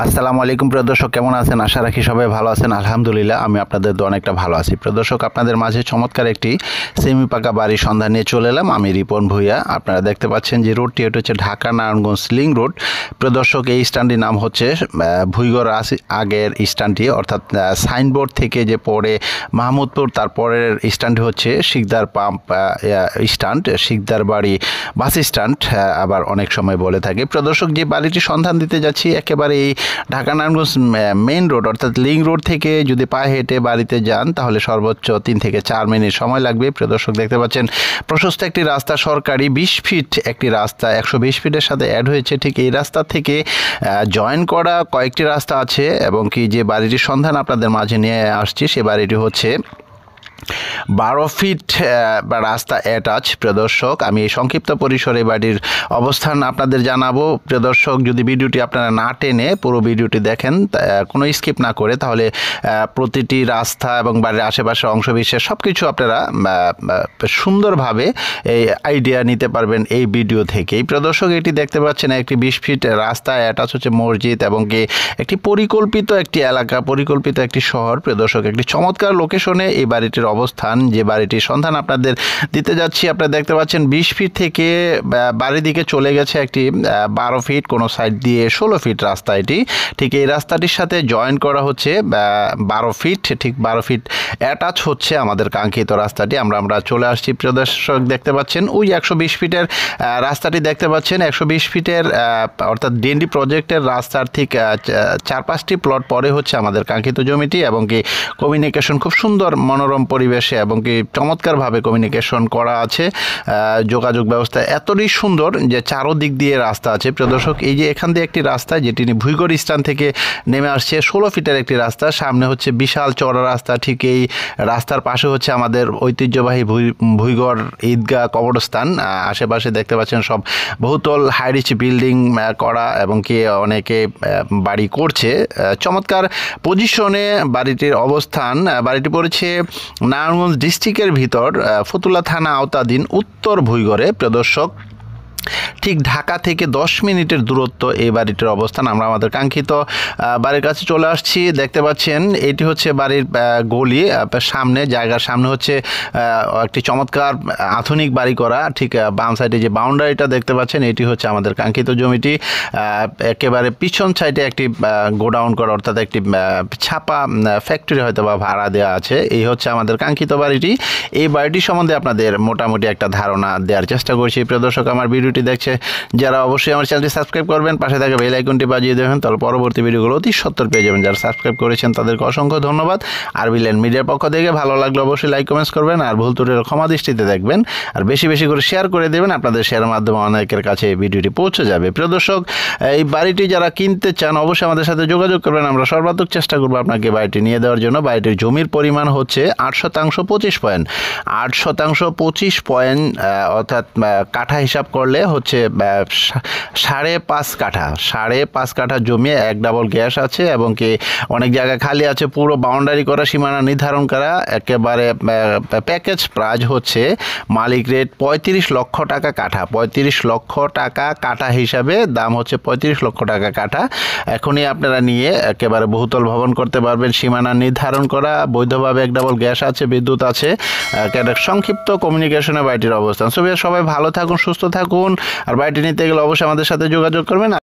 আসসালামু আলাইকুম প্রিয় দর্শক, কেমন আছেন? আশা রাখি সবাই ভালো আছেন। আলহামদুলিল্লাহ আমি আপনাদের তো অনেকটা ভালো আছি। প্রিয় দর্শক, আপনাদের মাঝে চমৎকার একটি সেমি পাকা বাড়ির সন্ধান নিয়ে চলে এলাম। আমি রিপন ভূঁইয়া। আপনারা দেখতে পাচ্ছেন যে রোডটি, এটা হচ্ছে ঢাকা নারায়ণগঞ্জ লিং রোড। প্রিয় দর্শক, এই স্ট্যান্ডটির নাম হচ্ছে ভুইগড় আগের স্ট্যান্ডটি, অর্থাৎ সাইনবোর্ড থেকে যে পড়ে মাহমুদপুর, তারপরের স্ট্যান্ডটি হচ্ছে শিকদার পাম্প স্ট্যান্ড, শিকদার বাড়ি বাস স্ট্যান্ড আবার অনেক সময় বলে থাকে। প্রিয় দর্শক, যে বাড়িটি সন্ধান দিতে যাচ্ছি একেবারে এই ঢাকা নারায়ণগঞ্জ মেইন রোড অর্থাৎ লিং রোড থেকে যদি পায়ে হেঁটে বাড়িতে যান তাহলে সর্বোচ্চ 3 থেকে 4 মিনিট সময় লাগবে। প্রিয় দর্শক, দেখতে পাচ্ছেন প্রশস্ত একটি রাস্তা, সরকারি 20 ফিট একটি রাস্তা 120 ফিটের সাথে অ্যাড হয়েছে। ঠিক এই রাস্তা থেকে জয়েন করা কয়েকটি রাস্তা আছে, এবং কি যে বাড়িটির সন্ধান আপনাদের মাঝে নিয়ে আসছি সে বাড়িটি হচ্ছে 12 ফিট রাস্তা অ্যাটাচ। প্রিয় দর্শক, আমি এই সংক্ষিপ্ত পরিসরে বাড়ির অবস্থান আপনাদের জানাবো। প্রিয় দর্শক, যদি ভিডিওটি আপনারা না টেনে পুরো ভিডিওটি দেখেন, কোনো স্কিপ না করে, তাহলে প্রতিটি রাস্তা এবং বাড়ির আশেপাশের অংশবিশেষ সব কিছু আপনারা সুন্দরভাবে এই আইডিয়া নিতে পারবেন এই ভিডিও থেকেই। প্রিয় দর্শক, এটি দেখতে পাচ্ছেন একটি 20 ফিট রাস্তা অ্যাটাচ হচ্ছে মসজিদ, এবং কি একটি পরিকল্পিত একটি এলাকা, পরিকল্পিত একটি শহর। প্রিয় দর্শক, একটি চমৎকার লোকেশনে এই বাড়িটির অবস্থান, যে বাড়িটির সন্ধান আপনাদের দিতে যাচ্ছি। আপনারা দেখতে পাচ্ছেন 20 ফিট থেকে বাড়ির দিকে চলে গেছে একটি 12 ফিট, কোনো সাইড দিয়ে 16 ফিট রাস্তা। এটি ঠিক এই রাস্তাটির সাথে জয়েন করা হচ্ছে 12 ফিট, ঠিক 12 ফিট অ্যাটাচ হচ্ছে আমাদের কাঙ্ক্ষিত রাস্তাটি। আমরা চলে আসছি। প্রিয় দর্শক, দেখতে পাচ্ছেন ওই 120 ফিটের রাস্তাটি দেখতে পাচ্ছেন। 120 ফিটের অর্থাৎ ডিএনডি প্রজেক্টের রাস্তার ঠিক 4-5টি প্লট পরে হচ্ছে আমাদের কাঙ্ক্ষিত জমিটি, এবং কি কমিউনিকেশন খুব সুন্দর মনোরম পরিবেশে, এবং কি চমৎকারভাবে কমিউনিকেশন করা আছে। যোগাযোগ ব্যবস্থা এতটাই সুন্দর যে চারোদিক দিয়ে রাস্তা আছে। প্রিয় দর্শক, এই যে এখান দিয়ে একটি রাস্তা যেটি ভুইগড় স্ট্যান্ড থেকে নেমে আসছে, 16 ফিটের একটি রাস্তা, সামনে হচ্ছে বিশাল চওড়া রাস্তা। ঠিক এই রাস্তার পাশে হচ্ছে আমাদের ঐতিহ্যবাহী ভুইগড় ঈদগাহ কবরস্থান। আশেপাশে দেখতে পাচ্ছেন সব বহুতল হাইরিচ বিল্ডিং করা, এবং কি অনেকে বাড়ি করছে। চমৎকার পজিশনে বাড়িটির অবস্থান। বাড়িটি পড়েছে নারায়ণগঞ্জ ডিস্ট্রিক্টের ভিতর ফতুল্লা থানা আওতাধীন উত্তর ভুইগড়ে। প্রিয় দর্শক, ঠিক ঢাকা থেকে 10 মিনিটের দূরত্ব এই বাড়িটির অবস্থান। আমরা আমাদের কাঙ্ক্ষিত বাড়ির কাছে চলে আসছি। দেখতে পাচ্ছেন এটি হচ্ছে বাড়ির গলি, সামনে জায়গার সামনে হচ্ছে একটি চমৎকার আধুনিক বাড়ি করা। ঠিক বাম সাইডে যে বাউন্ডারিটা দেখতে পাচ্ছেন এটি হচ্ছে আমাদের কাঙ্ক্ষিত জমিটি। একেবারে পিছন সাইডে একটি গোডাউন করা, অর্থাৎ একটি ছাপা ফ্যাক্টরি হয়তো বা ভাড়া দেওয়া আছে। এই হচ্ছে আমাদের কাঙ্ক্ষিত বাড়িটি। এই বাড়িটি সম্বন্ধে আপনাদের মোটামুটি একটা ধারণা দেওয়ার চেষ্টা করছি। প্রিয় দর্শক, আমার ভিডিওটি দেখছে যারা অবশ্যই আমার চ্যানেলটি সাবস্ক্রাইব করবেন, পাশে থাকা বেল আইকনটি বাজিয়ে দেবেন, তাহলে পরবর্তী ভিডিওগুলো অতি সত্বর পেয়ে যাবেন। যারা সাবস্ক্রাইব করেছেন তাদেরকে অসংখ্য ধন্যবাদ। আর বিলেন মিডিয়ার পক্ষ থেকে ভালো লাগলে অবশ্যই লাইক কমেন্টস করবেন, আর ভুল ত্রুটির ক্ষমা দৃষ্টিতে দেখবেন, আর বেশি বেশি করে শেয়ার করে দেবেন। আপনাদের শেয়ারের মাধ্যমে অনেকের কাছে এই ভিডিওটি পৌঁছে যাবে। প্রিয় দর্শক, এই বাড়িটি যারা কিনতে চান অবশ্যই আমাদের সাথে যোগাযোগ করবেন। আমরা সর্বাত্মক চেষ্টা করবো আপনাকে বাড়িটি নিয়ে দেওয়ার জন্য। বাড়িটির জমির পরিমাণ হচ্ছে 8 শতাংশ 25 পয়েন্ট, 8 শতাংশ 25 পয়েন্ট, অর্থাৎ কাঠা হিসাব করলে হচ্ছে 5.5 কাঠা, 5.5 কাঠা জমি, এক ডাবল গ্যাস আছে, এবং কি অনেক জায়গা খালি আছে। পুরো বাউন্ডারি করা, সীমানা নির্ধারণ করা, একেবারে প্যাকেজ প্রাইস হচ্ছে মালিক রেট 35 লক্ষ টাকা কাঠা। 35 লক্ষ টাকা কাঠা হিসাবে দাম হচ্ছে 35 লক্ষ টাকা কাঠা। এখনই আপনারা নিয়ে একেবারে বহুতল ভবন করতে পারবেন। সীমানা নির্ধারণ করা, বৈধভাবে এক ডাবল গ্যাস আছে, বিদ্যুৎ আছে। সংক্ষিপ্ত কমিউনিকেশনে বাড়িটির অবস্থান। সবাই ভালো থাকুন, সুস্থ থাকুন। আর বাড়িটি নিতে গেলে অবশ্যই আমাদের সাথে যোগাযোগ করবেন।